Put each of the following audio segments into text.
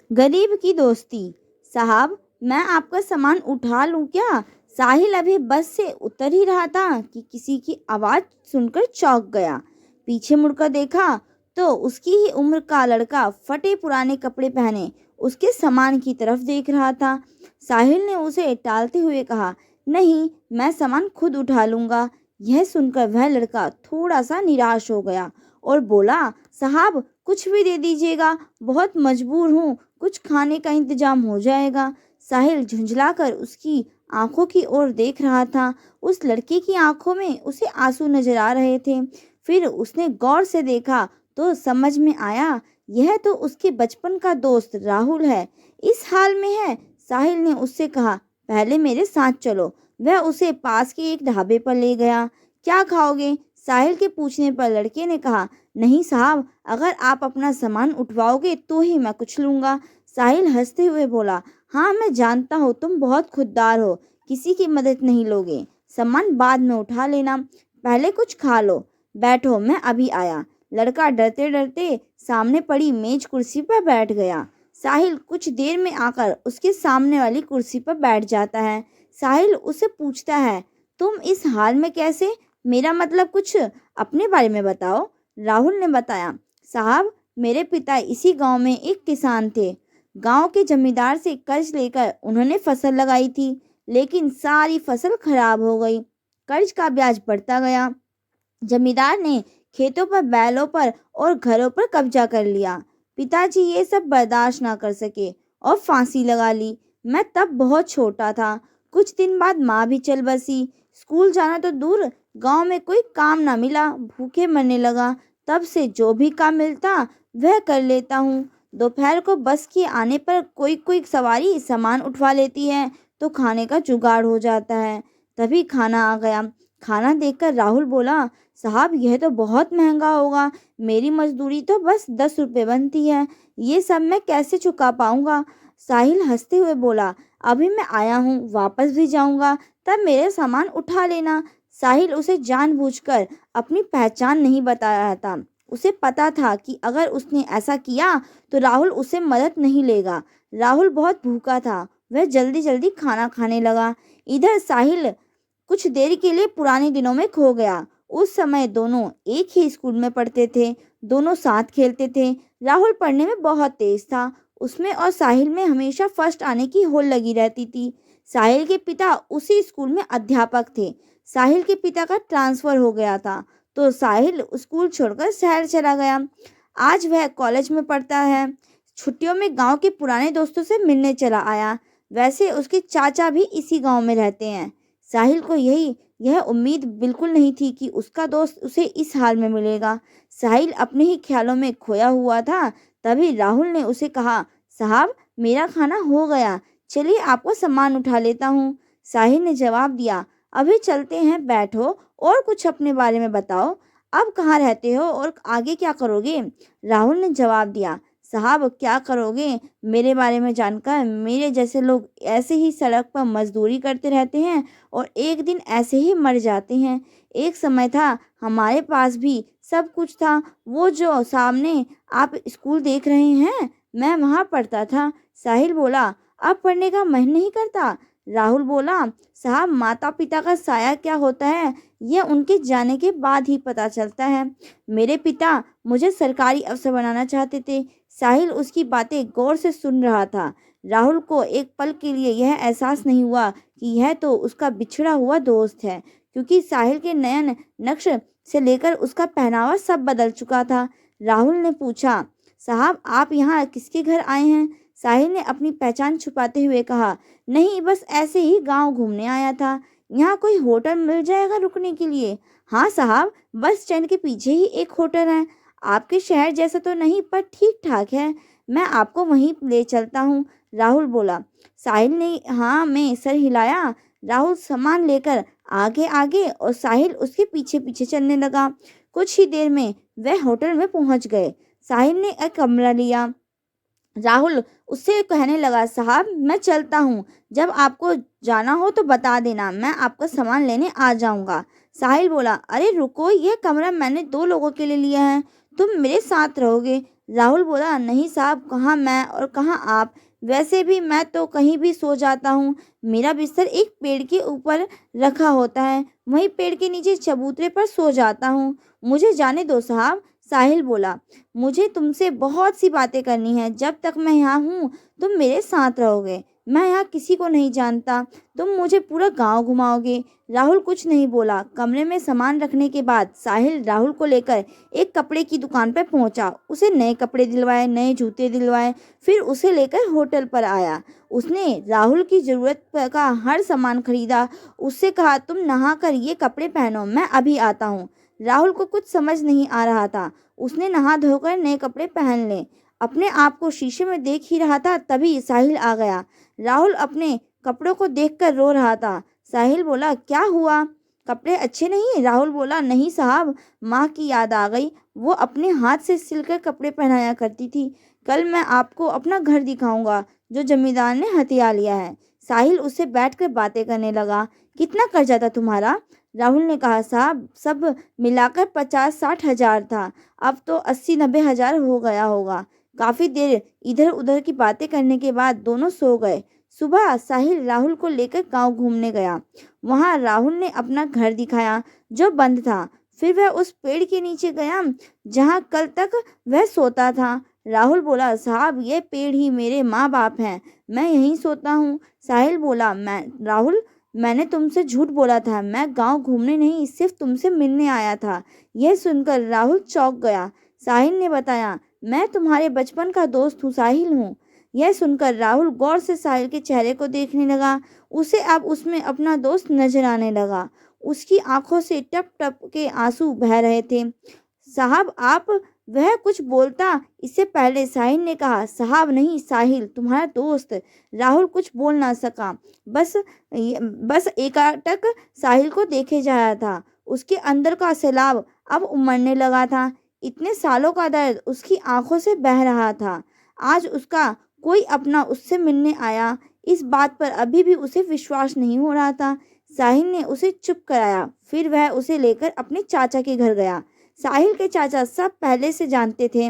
गरीब की दोस्ती। साहब, मैं आपका सामान उठा लूं क्या? साहिल अभी बस से उतर ही रहा था कि किसी की आवाज़ सुनकर चौंक गया। पीछे मुड़कर देखा तो उसकी ही उम्र का लड़का फटे पुराने कपड़े पहने उसके सामान की तरफ देख रहा था। साहिल ने उसे टालते हुए कहा, नहीं, मैं सामान खुद उठा लूंगा। यह सुनकर वह लड़का थोड़ा सा निराश हो गया और बोला, साहब कुछ भी दे दीजिएगा, बहुत मजबूर हूँ, कुछ खाने का इंतजाम हो जाएगा। साहिल झुंझलाकर उसकी आंखों की ओर देख रहा था। उस लड़के की आंखों में उसे आंसू नजर आ रहे थे। फिर उसने गौर से देखा तो समझ में आया, यह तो उसके बचपन का दोस्त राहुल है, इस हाल में है। साहिल ने उससे कहा, पहले मेरे साथ चलो। वह उसे पास के एक ढाबे पर ले गया। क्या खाओगे? साहिल के पूछने पर लड़के ने कहा, नहीं साहब, अगर आप अपना सामान उठवाओगे तो ही मैं कुछ लूँगा। साहिल हंसते हुए बोला, हाँ मैं जानता हूँ तुम बहुत खुददार हो, किसी की मदद नहीं लोगे, सामान बाद में उठा लेना, पहले कुछ खा लो। बैठो, मैं अभी आया। लड़का डरते डरते सामने पड़ी मेज कुर्सी पर बैठ गया। साहिल कुछ देर में आकर उसके सामने वाली कुर्सी पर बैठ जाता है। साहिल उसे पूछता है, तुम इस हाल में कैसे? मेरा मतलब कुछ अपने बारे में बताओ। राहुल ने बताया, साहब मेरे पिता इसी गांव में एक किसान थे। गांव के जमींदार से कर्ज लेकर उन्होंने फसल लगाई थी, लेकिन सारी फसल खराब हो गई। कर्ज का ब्याज बढ़ता गया। जमींदार ने खेतों पर, बैलों पर और घरों पर कब्जा कर लिया। पिताजी ये सब बर्दाश्त ना कर सके और फांसी लगा ली। मैं तब बहुत छोटा था। कुछ दिन बाद माँ भी चल बसी। स्कूल जाना तो दूर, गांव में कोई काम ना मिला, भूखे मरने लगा। तब से जो भी काम मिलता वह कर लेता हूँ। दोपहर को बस के आने पर कोई कोई सवारी सामान उठवा लेती है तो खाने का जुगाड़ हो जाता है। तभी खाना आ गया। खाना देखकर राहुल बोला, साहब यह तो बहुत महंगा होगा, मेरी मजदूरी तो बस 10 रुपये बनती है, ये सब मैं कैसे चुका पाऊंगा? साहिल हंसते हुए बोला, अभी मैं आया हूँ, वापस भी जाऊंगा, तब मेरे सामान उठा लेना। साहिल उसे जानबूझकर अपनी पहचान नहीं बता रहा था। उसे पता था कि अगर उसने ऐसा किया तो राहुल उसे मदद नहीं लेगा। राहुल बहुत भूखा था, वह जल्दी जल्दी खाना खाने लगा। इधर साहिल कुछ देर के लिए पुराने दिनों में खो गया। उस समय दोनों एक ही स्कूल में पढ़ते थे, दोनों साथ खेलते थे। राहुल पढ़ने में बहुत तेज था, उसमें और साहिल में हमेशा फर्स्ट आने की होड़ लगी रहती थी। साहिल के पिता उसी स्कूल में अध्यापक थे। साहिल के पिता का ट्रांसफर हो गया था तो साहिल स्कूल छोड़कर शहर चला गया। आज वह कॉलेज में पढ़ता है। छुट्टियों में गांव के पुराने दोस्तों से मिलने चला आया। वैसे उसके चाचा भी इसी गांव में रहते हैं। साहिल को यह उम्मीद बिल्कुल नहीं थी कि उसका दोस्त उसे इस हाल में मिलेगा। साहिल अपने ही ख्यालों में खोया हुआ था। तभी राहुल ने उसे कहा, साहब मेरा खाना हो गया, चलिए आपको सामान उठा लेता हूँ। साहिल ने जवाब दिया, अभी चलते हैं, बैठो और कुछ अपने बारे में बताओ। अब कहाँ रहते हो और आगे क्या करोगे? राहुल ने जवाब दिया, साहब क्या करोगे, मेरे बारे में जानकर मेरे जैसे लोग ऐसे ही सड़क पर मजदूरी करते रहते हैं और एक दिन ऐसे ही मर जाते हैं। एक समय था हमारे पास भी सब कुछ था, वो जो सामने आप स्कूल देख रहे हैं, मैं वहाँ पढ़ता था। साहिल बोला, अब पढ़ने का मन नहीं करता? राहुल बोला, साहब माता पिता का साया क्या होता है यह उनके जाने के बाद ही पता चलता है। मेरे पिता मुझे सरकारी अफसर बनाना चाहते थे। साहिल उसकी बातें गौर से सुन रहा था। राहुल को एक पल के लिए यह एहसास नहीं हुआ कि यह तो उसका बिछड़ा हुआ दोस्त है, क्योंकि साहिल के नयन नक्श से लेकर उसका पहनावा सब बदल चुका था। राहुल ने पूछा, साहब आप यहाँ किसके घर आए हैं? साहिल ने अपनी पहचान छुपाते हुए कहा, नहीं बस ऐसे ही गांव घूमने आया था। यहाँ कोई होटल मिल जाएगा रुकने के लिए? हाँ साहब, बस स्टैंड के पीछे ही एक होटल है। आपके शहर जैसा तो नहीं पर ठीक ठाक है, मैं आपको वहीं ले चलता हूँ, राहुल बोला। साहिल ने हाँ में सर हिलाया। राहुल सामान लेकर आगे आगे और साहिल उसके पीछे पीछे चलने लगा। कुछ ही देर में वह होटल में पहुंच गए। साहिल ने एक कमरा लिया। राहुल उससे कहने लगा, साहब मैं चलता हूँ, जब आपको जाना हो तो बता देना, मैं आपका सामान लेने आ जाऊंगा। साहिल बोला, अरे रुको, यह कमरा मैंने 2 लोगों के लिए लिया है, तुम मेरे साथ रहोगे। राहुल बोला, नहीं साहब, कहाँ मैं और कहाँ आप। वैसे भी मैं तो कहीं भी सो जाता हूँ। मेरा बिस्तर एक पेड़ के ऊपर रखा होता है, वहीं पेड़ के नीचे चबूतरे पर सो जाता हूँ। मुझे जाने दो साहब। साहिल बोला, मुझे तुमसे बहुत सी बातें करनी है। जब तक मैं यहाँ हूँ तुम मेरे साथ रहोगे। मैं यहाँ किसी को नहीं जानता, तुम मुझे पूरा गांव घुमाओगे। राहुल कुछ नहीं बोला। कमरे में सामान रखने के बाद साहिल राहुल को लेकर एक कपड़े की दुकान पर पहुंचा। उसे नए कपड़े दिलवाए, नए जूते दिलवाए, फिर उसे लेकर होटल पर आया। उसने राहुल की ज़रूरत का हर सामान खरीदा। उससे कहा, तुम नहा कर ये कपड़े पहनो, मैं अभी आता हूँ। राहुल को कुछ समझ नहीं आ रहा था। उसने नहा धोकर नए कपड़े पहन ले। अपने आप को शीशे में देख ही रहा था, तभी साहिल आ गया। राहुल अपने कपड़ों को देखकर रो रहा था। साहिल बोला, क्या हुआ, कपड़े अच्छे नहीं? राहुल बोला, नहीं साहब, माँ की याद आ गई। वो अपने हाथ से सिलकर कपड़े पहनाया करती थी। कल मैं आपको अपना घर दिखाऊंगा जो जमींदार ने हथिया लिया है। साहिल उससे बैठकर बातें करने लगा। कितना कर्जा था तुम्हारा? राहुल ने कहा, साहब सब मिलाकर 50-60 हज़ार था। अब तो 80-90 हज़ार हो गया होगा। काफी देर इधर उधर की बातें करने के बाद दोनों सो गए। सुबह साहिल राहुल को लेकर गांव घूमने गया। वहां राहुल ने अपना घर दिखाया जो बंद था। फिर वह उस पेड़ के नीचे गया जहां कल तक वह सोता था। राहुल बोला, साहब ये पेड़ ही मेरे माँ बाप हैं, मैं यहीं सोता हूँ। साहिल बोला, मैंने तुमसे झूठ बोला था, मैं गांव घूमने नहीं सिर्फ तुमसे मिलने आया था। यह सुनकर राहुल चौंक गया। साहिल ने बताया, मैं तुम्हारे बचपन का दोस्त हूँ, साहिल हूँ। यह सुनकर राहुल गौर से साहिल के चेहरे को देखने लगा। उसे अब उसमें अपना दोस्त नजर आने लगा। उसकी आंखों से टप टप के आंसू बह रहे थे। साहब आप, वह कुछ बोलता इससे पहले साहिल ने कहा, साहब नहीं, साहिल तुम्हारा दोस्त। राहुल कुछ बोल ना सका। बस एकाटक साहिल को देखे जा रहा था। उसके अंदर का सैलाब अब उमड़ने लगा था। इतने सालों का दर्द उसकी आंखों से बह रहा था। आज उसका कोई अपना उससे मिलने आया, इस बात पर अभी भी उसे विश्वास नहीं हो रहा था। साहिल ने उसे चुप कराया। फिर वह उसे लेकर अपने चाचा के घर गया। साहिल के चाचा सब पहले से जानते थे।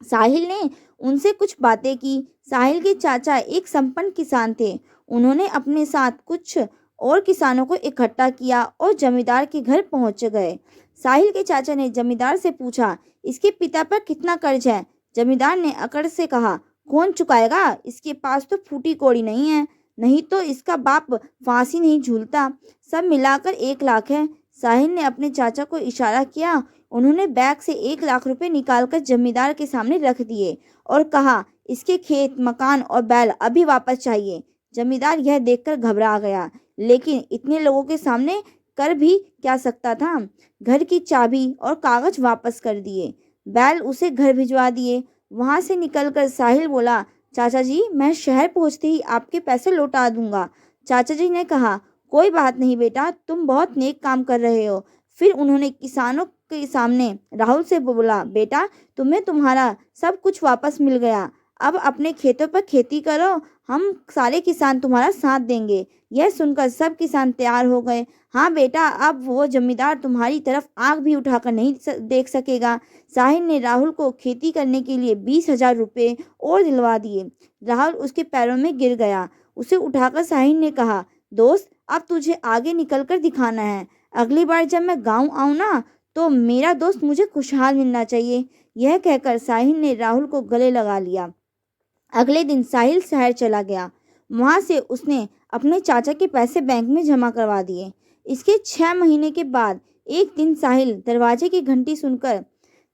साहिल ने उनसे कुछ बातें की। साहिल के चाचा एक संपन्न किसान थे। उन्होंने अपने साथ कुछ और किसानों को इकट्ठा किया और जमींदार के घर पहुंच गए। साहिल के चाचा ने जमींदार से पूछा, इसके पिता पर कितना कर्ज है? जमींदार ने अकड़ से कहा, कौन चुकाएगा? इसके पास तो फूटी कौड़ी नहीं है, नहीं तो इसका बाप फांसी नहीं झूलता। सब मिलाकर 1 लाख है। साहिल ने अपने चाचा को इशारा किया। उन्होंने बैग से 1 लाख रुपए निकालकर जमींदार के सामने रख दिए और कहा, इसके खेत, मकान और बैल अभी वापस चाहिए। जमींदार यह देखकर घबरा गया, लेकिन इतने लोगों के सामने कर भी क्या सकता था। घर की चाबी और कागज वापस कर दिए। बैल उसे घर भिजवा दिए। वहां से निकलकर साहिल बोला, चाचा जी मैं शहर पहुंचते ही आपके पैसे लौटा दूंगा। चाचा जी ने कहा, कोई बात नहीं बेटा, तुम बहुत नेक काम कर रहे हो। फिर उन्होंने किसानों के सामने राहुल से बोला, बेटा तुम्हें तुम्हारा सब कुछ वापस मिल गया। अब अपने खेतों पर खेती करो, हम सारे किसान तुम्हारा साथ देंगे। यह सुनकर सब किसान तैयार हो गए। हाँ बेटा, अब वो जमींदार तुम्हारी तरफ आंख भी उठाकर नहीं देख सकेगा। साहिल ने राहुल को खेती करने के लिए 20,000 रुपये और दिलवा दिए। राहुल उसके पैरों में गिर गया। उसे उठाकर साहिल ने कहा, दोस्त अब तुझे आगे निकलकर दिखाना है। अगली बार जब मैं गाँव आऊँ ना, तो मेरा दोस्त मुझे खुशहाल मिलना चाहिए। यह कहकर साहिल ने राहुल को गले लगा लिया। अगले दिन साहिल शहर चला गया। वहां से उसने अपने चाचा के पैसे बैंक में जमा करवा दिए। इसके 6 महीने के बाद एक दिन साहिल दरवाजे की घंटी सुनकर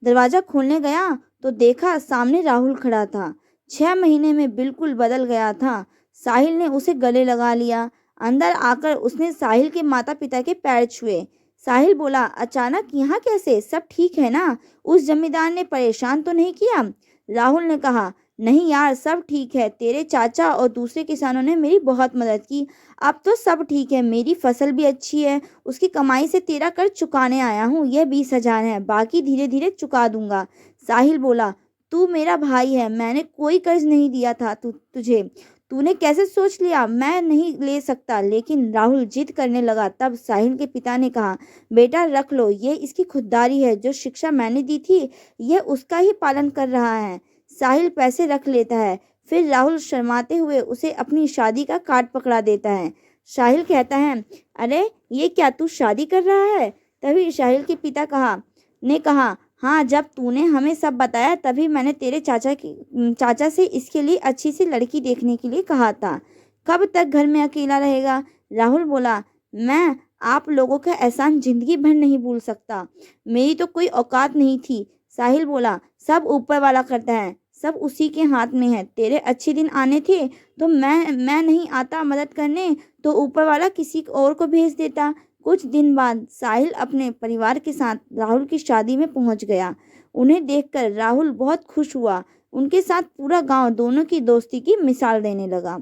दरवाजा खोलने गया तो देखा सामने राहुल खड़ा था। 6 महीने में बिल्कुल बदल गया था। साहिल ने उसे गले लगा लिया। अंदर आकर उसने साहिल के माता पिता के पैर छुए। साहिल बोला, अचानक यहाँ कैसे? सब ठीक है ना? उस जमींदार ने परेशान तो नहीं किया? राहुल ने कहा, नहीं यार, सब ठीक है। तेरे चाचा और दूसरे किसानों ने मेरी बहुत मदद की। अब तो सब ठीक है। मेरी फसल भी अच्छी है। उसकी कमाई से तेरा कर्ज चुकाने आया हूँ। यह 20,000 है, बाकी धीरे धीरे चुका दूंगा। साहिल बोला, तू मेरा भाई है, मैंने कोई कर्ज नहीं दिया था तुझे। तूने कैसे सोच लिया? मैं नहीं ले सकता। लेकिन राहुल जिद करने लगा। तब साहिल के पिता ने कहा, बेटा रख लो, ये इसकी खुददारी है। जो शिक्षा मैंने दी थी यह उसका ही पालन कर रहा है। साहिल पैसे रख लेता है। फिर राहुल शर्माते हुए उसे अपनी शादी का कार्ड पकड़ा देता है। साहिल कहता है, अरे ये क्या, तू शादी कर रहा है? तभी साहिल के पिता ने कहा, हाँ, जब तूने हमें सब बताया तभी मैंने तेरे चाचा से इसके लिए अच्छी सी लड़की देखने के लिए कहा था। कब तक घर में अकेला रहेगा? राहुल बोला, मैं आप लोगों का एहसान जिंदगी भर नहीं भूल सकता। मेरी तो कोई औकात नहीं थी। साहिल बोला, सब ऊपर वाला करता है, सब उसी के हाथ में है। तेरे अच्छे दिन आने थे तो मैं नहीं आता मदद करने, तो ऊपर वाला किसी और को भेज देता। कुछ दिन बाद साहिल अपने परिवार के साथ राहुल की शादी में पहुंच गया। उन्हें देखकर राहुल बहुत खुश हुआ। उनके साथ पूरा गांव दोनों की दोस्ती की मिसाल देने लगा।